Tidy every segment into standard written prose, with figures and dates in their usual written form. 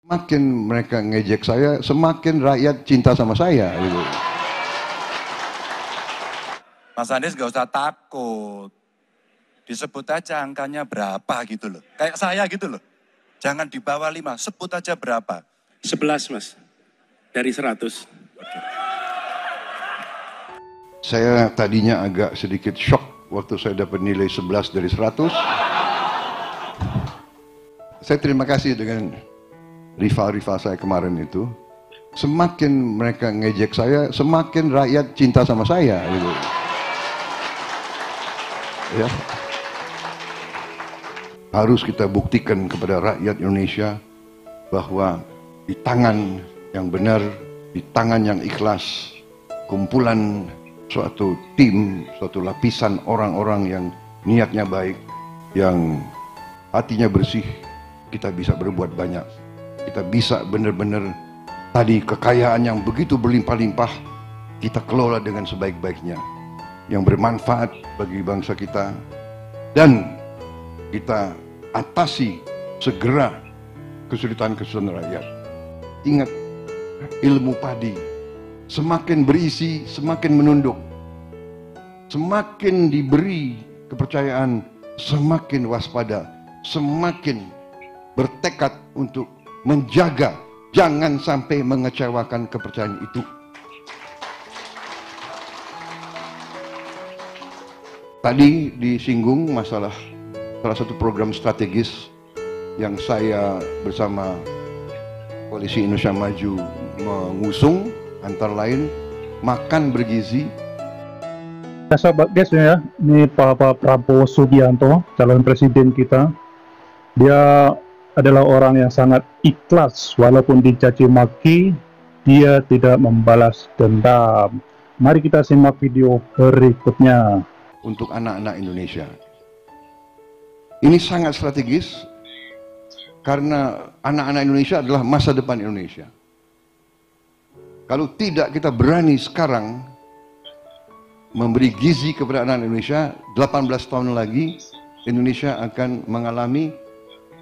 Makin mereka ngejek saya, semakin rakyat cinta sama saya. Gitu. Mas Anies gak usah takut. Disebut aja angkanya berapa gitu loh. Kayak saya gitu loh. Jangan di bawah 5, sebut aja berapa. 11 Mas, dari 100. Saya tadinya agak sedikit shock waktu saya dapat nilai 11 dari 100. Saya terima kasih dengan rival-rival saya kemarin itu. Semakin mereka ngejek saya, semakin rakyat cinta sama saya. Gitu. Ya. Harus kita buktikan kepada rakyat Indonesia bahwa di tangan yang benar, di tangan yang ikhlas, kumpulan suatu tim, suatu lapisan orang-orang yang niatnya baik, yang hatinya bersih, kita bisa berbuat banyak. Kita bisa benar-benar tadi kekayaan yang begitu berlimpah-limpah, kita kelola dengan sebaik-baiknya, yang bermanfaat bagi bangsa kita, dan kita atasi segera kesulitan-kesulitan rakyat. Ingat, ilmu padi semakin berisi, semakin menunduk. Semakin diberi kepercayaan, semakin waspada, semakin bertekad untuk menjaga, jangan sampai mengecewakan kepercayaan itu. Tadi disinggung masalah salah satu program strategis yang saya bersama Koalisi Indonesia Maju mengusung, antara lain makan bergizi. Sahabat guys ya, ini Pak Prabowo Subianto, calon presiden kita. Dia adalah orang yang sangat ikhlas, walaupun dicaci maki, dia tidak membalas dendam. Mari kita simak video berikutnya. Untuk anak-anak Indonesia. Ini sangat strategis, karena anak-anak Indonesia adalah masa depan Indonesia. Kalau tidak kita berani sekarang memberi gizi kepada anak Indonesia, 18 tahun lagi Indonesia akan mengalami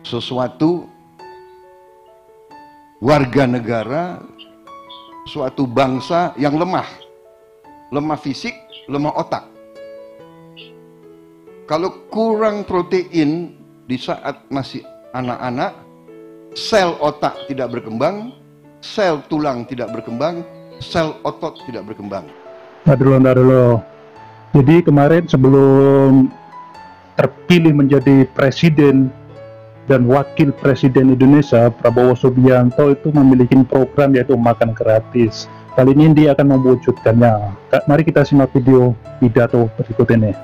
sesuatu warga negara, suatu bangsa yang lemah fisik, lemah otak. Kalau kurang protein di saat masih anak-anak, sel otak tidak berkembang, sel tulang tidak berkembang, sel otot tidak berkembang. Ntar dulu. Jadi kemarin sebelum terpilih menjadi presiden dan wakil presiden Indonesia, Prabowo Subianto itu memiliki program yaitu makan gratis. Kali ini dia akan mewujudkannya. Mari kita simak video pidato berikut ini.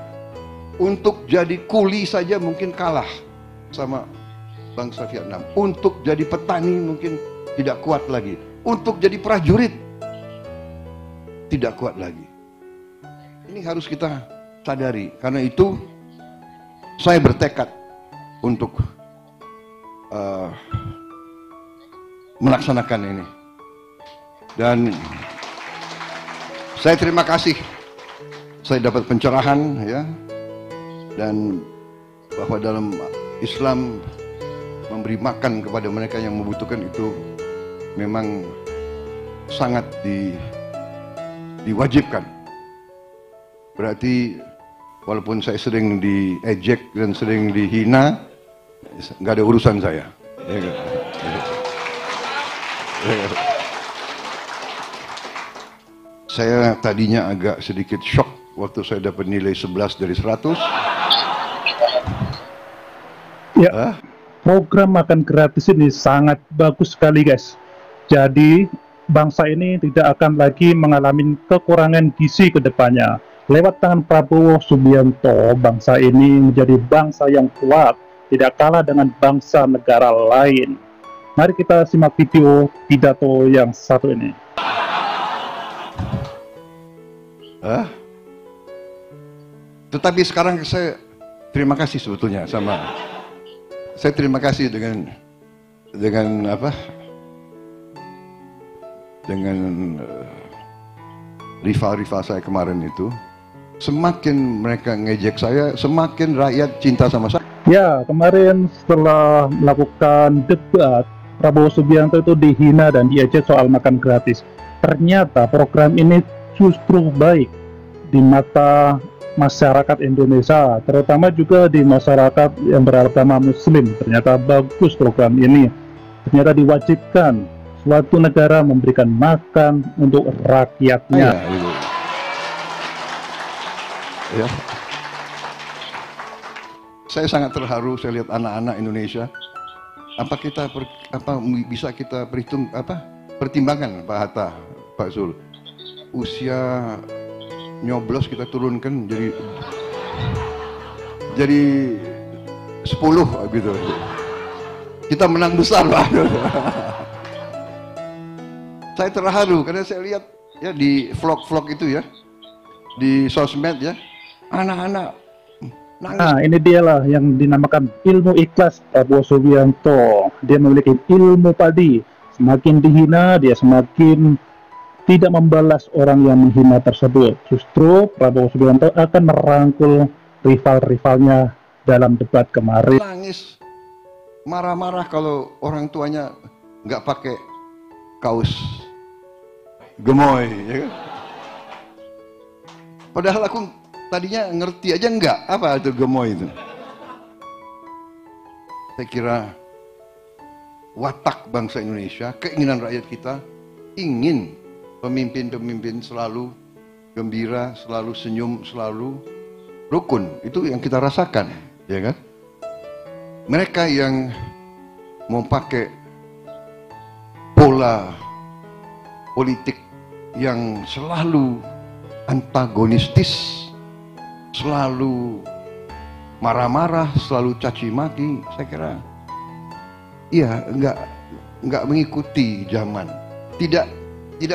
Untuk jadi kuli saja mungkin kalah sama bangsa Vietnam. Untuk jadi petani mungkin tidak kuat lagi. Untuk jadi prajurit tidak kuat lagi. Ini harus kita sadari. Karena itu saya bertekad untuk melaksanakan ini. Dan saya terima kasih saya dapat pencerahan ya. Dan bahwa dalam Islam memberi makan kepada mereka yang membutuhkan itu memang sangat diwajibkan. Berarti walaupun saya sering diejek dan sering dihina, nggak ada urusan saya. Saya tadinya agak sedikit shock waktu saya dapat nilai 11 dari 100. Ya, program makan gratis ini sangat bagus sekali guys. Jadi bangsa ini tidak akan lagi mengalami kekurangan gizi ke depannya. Lewat tangan Prabowo Subianto, bangsa ini menjadi bangsa yang kuat, tidak kalah dengan bangsa negara lain. Mari kita simak video pidato yang satu ini. Tetapi sekarang saya terima kasih sebetulnya sama, saya terima kasih dengan rival-rival saya kemarin itu. Semakin mereka ngejek saya, semakin rakyat cinta sama saya. Ya, kemarin setelah melakukan debat Prabowo Subianto itu dihina dan diejek soal makan gratis. Ternyata program ini justru baik di mata masyarakat Indonesia, terutama juga di masyarakat yang beragama Muslim. Ternyata bagus program ini. Ternyata diwajibkan suatu negara memberikan makan untuk rakyatnya. Ya. Saya sangat terharu saya lihat anak-anak Indonesia. Apa bisa kita pertimbangan Pak Hatta, Pak Zul, usia nyoblos kita turunkan jadi 10 gitu. Kita menang besar, Pak. Saya terharu karena saya lihat ya di vlog-vlog itu ya, di sosmed ya, anak-anak nangis. Nah, ini dialah yang dinamakan ilmu ikhlas Prabowo Subianto. Dia memiliki ilmu padi. Semakin dihina, dia semakin tidak membalas orang yang menghina tersebut. Justru Prabowo Subianto akan merangkul rival-rivalnya dalam debat kemarin. Nangis, marah-marah kalau orang tuanya nggak pakai kaos gemoy, ya kan? Padahal aku tadinya ngerti aja enggak apa itu gemoy itu. Saya kira watak bangsa Indonesia, keinginan rakyat kita ingin pemimpin-pemimpin selalu gembira, selalu senyum, selalu rukun. Itu yang kita rasakan, ya kan? Mereka yang mau pakai pola politik yang selalu antagonistis, selalu marah-marah, selalu caci maki, saya kira iya nggak mengikuti zaman, tidak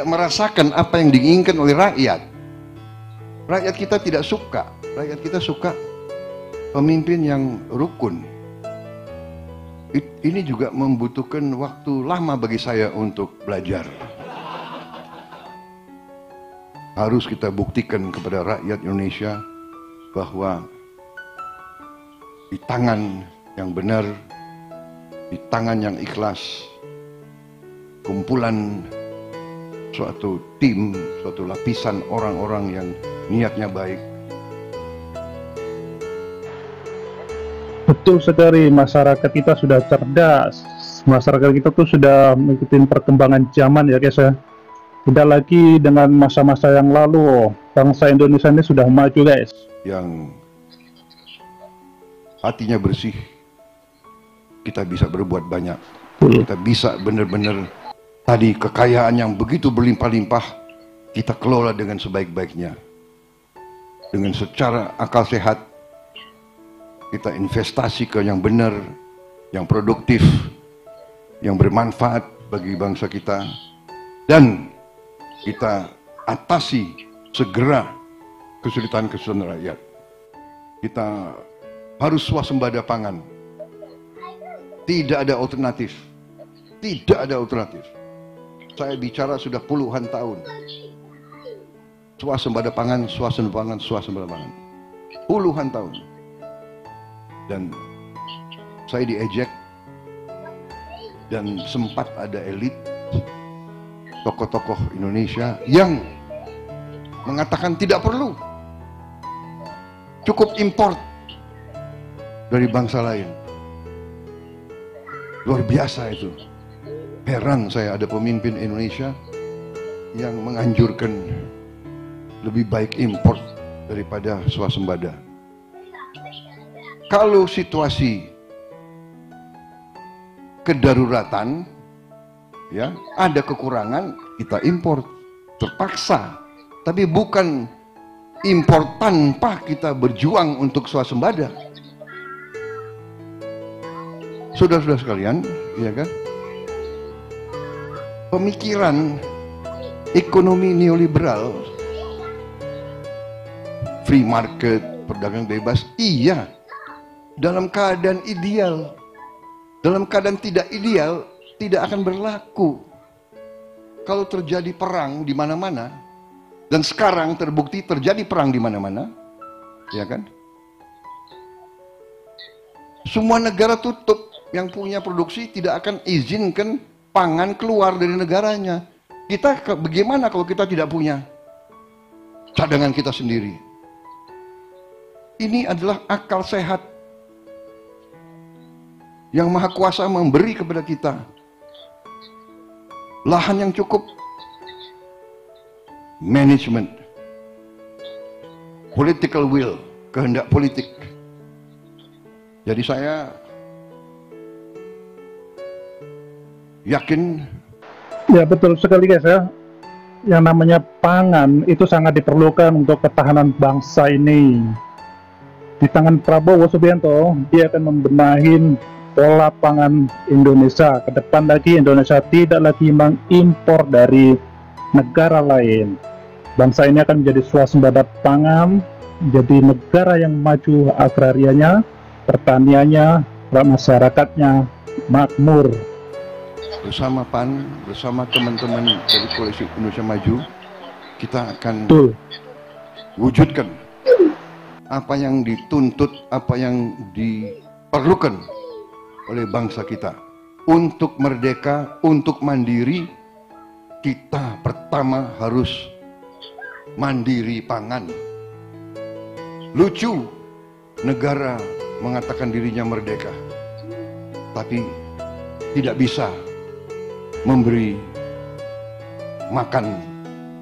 merasakan apa yang diinginkan oleh rakyat. Rakyat kita tidak suka, rakyat kita suka pemimpin yang rukun. Ini juga membutuhkan waktu lama bagi saya untuk belajar. Harus kita buktikan kepada rakyat Indonesia bahwa di tangan yang benar, di tangan yang ikhlas, kumpulan suatu tim, suatu lapisan orang-orang yang niatnya baik. Betul sekali, masyarakat kita sudah cerdas. Masyarakat kita tuh sudah mengikuti perkembangan zaman ya guys ya. Tidak lagi dengan masa-masa yang lalu. Bangsa Indonesia ini sudah maju guys. Yang hatinya bersih, kita bisa berbuat banyak. Kita bisa benar-benar tadi kekayaan yang begitu berlimpah-limpah kita kelola dengan sebaik-baiknya. Dengan secara akal sehat, kita investasi ke yang benar, yang produktif, yang bermanfaat bagi bangsa kita, dan kita atasi segera kesulitan-kesulitan rakyat. Kita harus swasembada pangan. Tidak ada alternatif. Tidak ada alternatif. Saya bicara sudah puluhan tahun. Swasembada pangan, swasembada pangan, swasembada pangan. Puluhan tahun. Dan saya diejek, dan sempat ada elit tokoh-tokoh Indonesia yang mengatakan tidak perlu, cukup import dari bangsa lain. Luar biasa itu. Heran saya ada pemimpin Indonesia yang menganjurkan lebih baik import daripada swasembada. Kalau situasi kedaruratan, ya, ada kekurangan, kita impor terpaksa, tapi bukan impor tanpa kita berjuang untuk swasembada. Saudara-saudara sekalian, ya kan? Pemikiran ekonomi neoliberal, free market, perdagangan bebas, iya, dalam keadaan ideal. Dalam keadaan tidak ideal, tidak akan berlaku. Kalau terjadi perang di mana-mana, dan sekarang terbukti terjadi perang di mana-mana, ya kan? Semua negara tutup, yang punya produksi tidak akan izinkan pangan keluar dari negaranya. Kita bagaimana kalau kita tidak punya cadangan kita sendiri? Ini adalah akal sehat yang Maha Kuasa memberi kepada kita. Lahan yang cukup, manajemen, political will, kehendak politik. Jadi saya yakin. Ya betul sekali guys ya. Yang namanya pangan itu sangat diperlukan untuk ketahanan bangsa ini. Di tangan Prabowo Subianto, dia akan membenahi pola pangan Indonesia. Ke depan lagi Indonesia tidak lagi mengimpor dari negara lain. Bangsa ini akan menjadi swasembada pangan, menjadi negara yang maju agrarianya, pertaniannya, masyarakatnya makmur. Bersama PAN, bersama teman-teman dari Koalisi Indonesia Maju, kita akan wujudkan apa yang dituntut, apa yang diperlukan oleh bangsa kita. Untuk merdeka, untuk mandiri, kita pertama harus mandiri pangan. Lucu, negara mengatakan dirinya merdeka, tapi tidak bisa memberi makan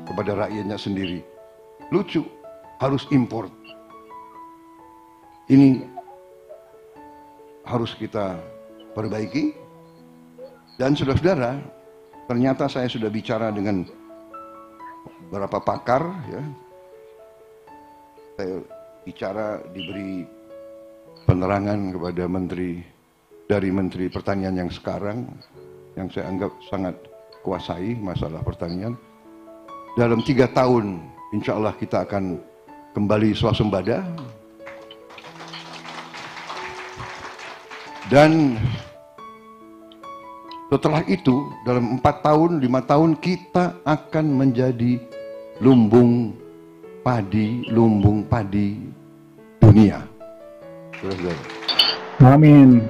kepada rakyatnya sendiri. Lucu, harus impor. Ini harus kita perbaiki. Dan saudara-saudara, ternyata saya sudah bicara dengan beberapa pakar, ya. Saya bicara, diberi penerangan kepada Menteri Pertanian yang sekarang, yang saya anggap sangat kuasai masalah pertanian. Dalam 3 tahun, insya Allah kita akan kembali swasembada. Dan setelah itu, dalam 4 tahun, 5 tahun, kita akan menjadi lumbung padi dunia. Amin.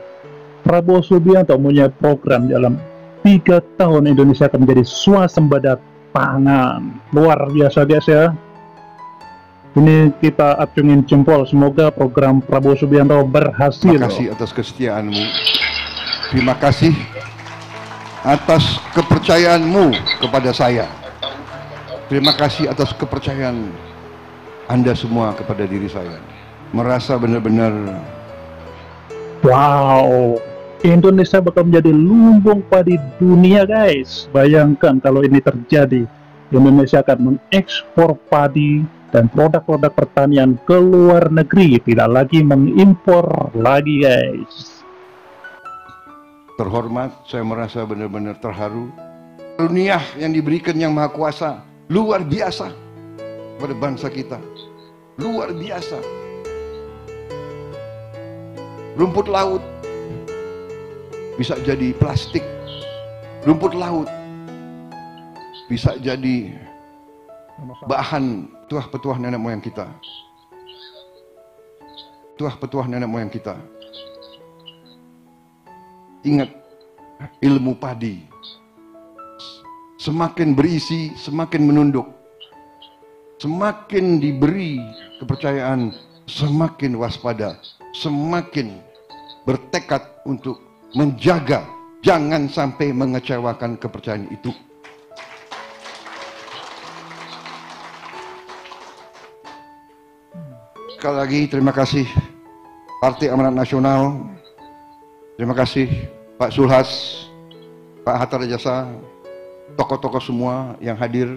Prabowo Subianto punya program dalam 3 tahun Indonesia akan menjadi swasembada pangan. Luar biasa guys ya. Ini kita acungin jempol, semoga program Prabowo Subianto berhasil. Terima kasih atas kesetiaanmu. Terima kasih atas kepercayaanmu kepada saya. Terima kasih atas kepercayaan Anda semua kepada diri saya. Merasa benar-benar wow, Indonesia bakal menjadi lumbung padi dunia guys. Bayangkan kalau ini terjadi, Indonesia akan mengekspor padi dan produk-produk pertanian ke luar negeri, tidak lagi mengimpor lagi guys. terhormat, saya merasa benar-benar terharu. Karunia yang diberikan Yang Maha Kuasa luar biasa pada bangsa kita. Luar biasa. Rumput laut bisa jadi plastik. Rumput laut bisa jadi bahan petuah-petuah nenek moyang kita. Petuah-petuah nenek moyang kita. Ingat, ilmu padi semakin berisi, semakin menunduk. Semakin diberi kepercayaan, semakin waspada, semakin bertekad untuk menjaga, jangan sampai mengecewakan kepercayaan itu. Sekali lagi terima kasih Partai Amanat Nasional, terima kasih Pak Zulhas, Pak Hatta Rajasa, tokoh-tokoh semua yang hadir,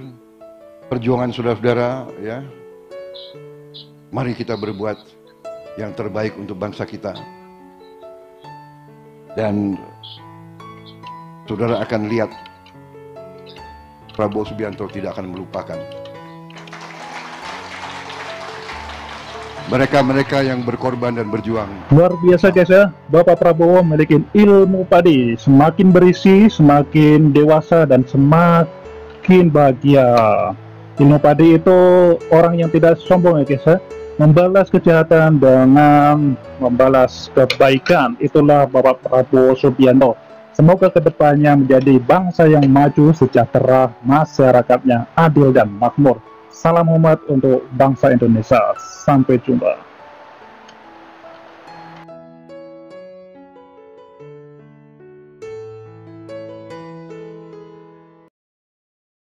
perjuangan saudara-saudara, ya. Mari kita berbuat yang terbaik untuk bangsa kita. Dan saudara akan lihat Prabowo Subianto tidak akan melupakan mereka-mereka yang berkorban dan berjuang. Luar biasa guys ya, Bapak Prabowo memiliki ilmu padi, semakin berisi, semakin dewasa, dan semakin bahagia. Ilmu padi itu orang yang tidak sombong ya guys ya. membalas kejahatan dengan membalas kebaikan. Itulah Bapak Prabowo Subianto. Semoga kedepannya menjadi bangsa yang maju, sejahtera, masyarakatnya adil dan makmur. Salam hormat untuk bangsa Indonesia. Sampai jumpa.